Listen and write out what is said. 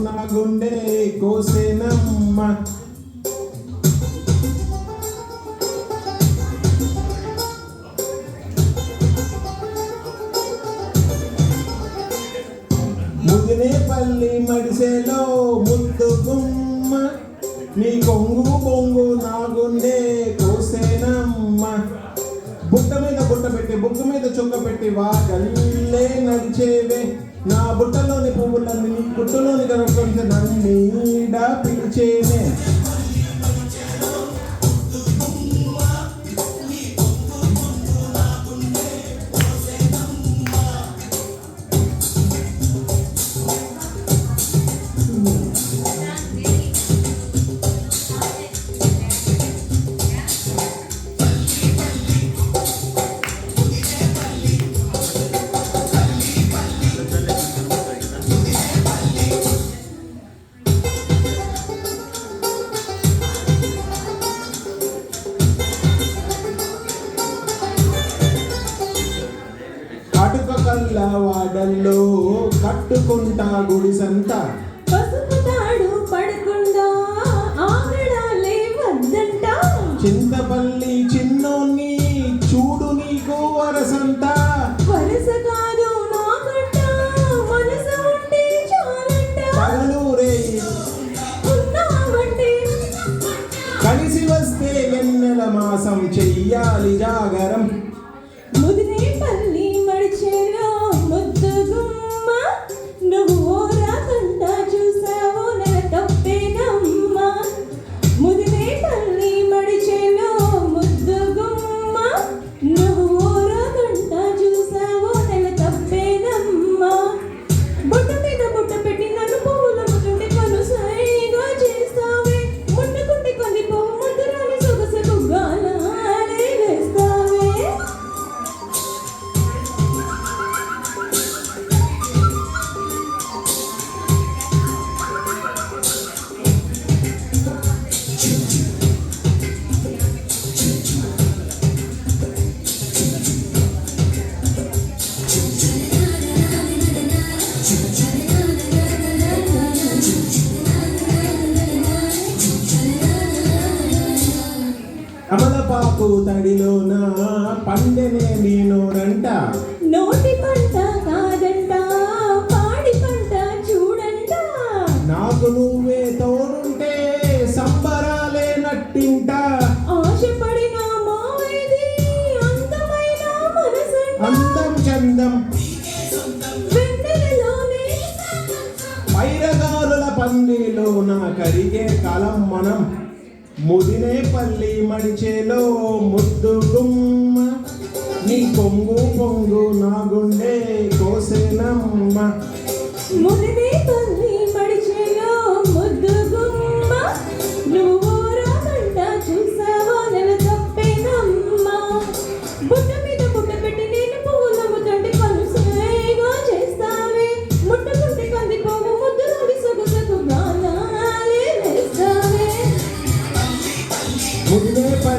నా గుండె కోసేనమ్మ. ముదినేపల్లి మడిసెలో ముద్దు గుమ్మ, నీ కొంగు బొంగు నా గుండె కోసేనమ్మ. బుట్ట మీద బుట్ట పెట్టి బుక్క మీద చుక్క పెట్టి వాగల్లే నడిచేవే, నా బుట్టలోని పువ్వులన్నీ నీ గుట్టలోని కనుక్కుంటే నన్నీడ పిలిచేనే. అటుక కళ్ళ వాడల్లో కట్టుకుంటా గుడిసంత, పసుపు తాడు పడకుండా ఆగడాలే వద్దంట. చింతపల్లి చిన్నోన్ని చూడు నీకు వరసంత. వరస కాదు నాకంట, మనసు ఉంటే చాలంట. పగలూరే ఉన్నావంటే కలిసి వస్తే వెన్నెల మాసం చెయ్యాలి జాగరం. ముదినేపల్లి మడిచెలో ముద్దు గుమ్మ, నువ్వు రాకంట చూసావు నెల తప్పేనమ్మ. ముదినేపల్లి మడిచెలో ముద్దు గుమ్మ, నువ్వు రాకంట చూసావు నెల తప్పేనమ్మ. బుట్ట మీద బుట్ట పెట్టి నన్ను పువ్వుల ముట్టుంటే కనుసైగా చేస్తావే, ముట్టుకుంటే కందిపోవు ముద్దురాని సొగసకు గాలాలే వేస్తావే. అమలపాకు తడిలోన పండెనే నీనోరంట, నోటి పంట కాదంట పాడి పంట చూడంట. నాకు నువ్వే తోడుంటే సంబరాలే నట్టింట. ఆశపడిన మావేది అందమైన మనసంట, అందం చందం వెన్నెలలోనే పైరగాలుల పందిలోన కరిగే కాలం మనం. ముదినేపల్లి మడిచెలో ముద్దు గుమ్మ, నీ కొంగు పొంగు నా గుండె కోసేనమ్మ. ముదినేపల్లి మడిచెలో ముద్దు గుమ్మ, నువ్వు రాకంట చూసావో నెల తప్పేనమ్మ. బుట్ట మీద బుట్ట పెట్టి నేను పువ్వుల ముద్దంటే కనుసైగా చేస్తావే, ముట్టుకుంటే కందిపోవు ముద్దురాడి సొగసకు గాలాలే వేస్తావే. ముదినేపల్లి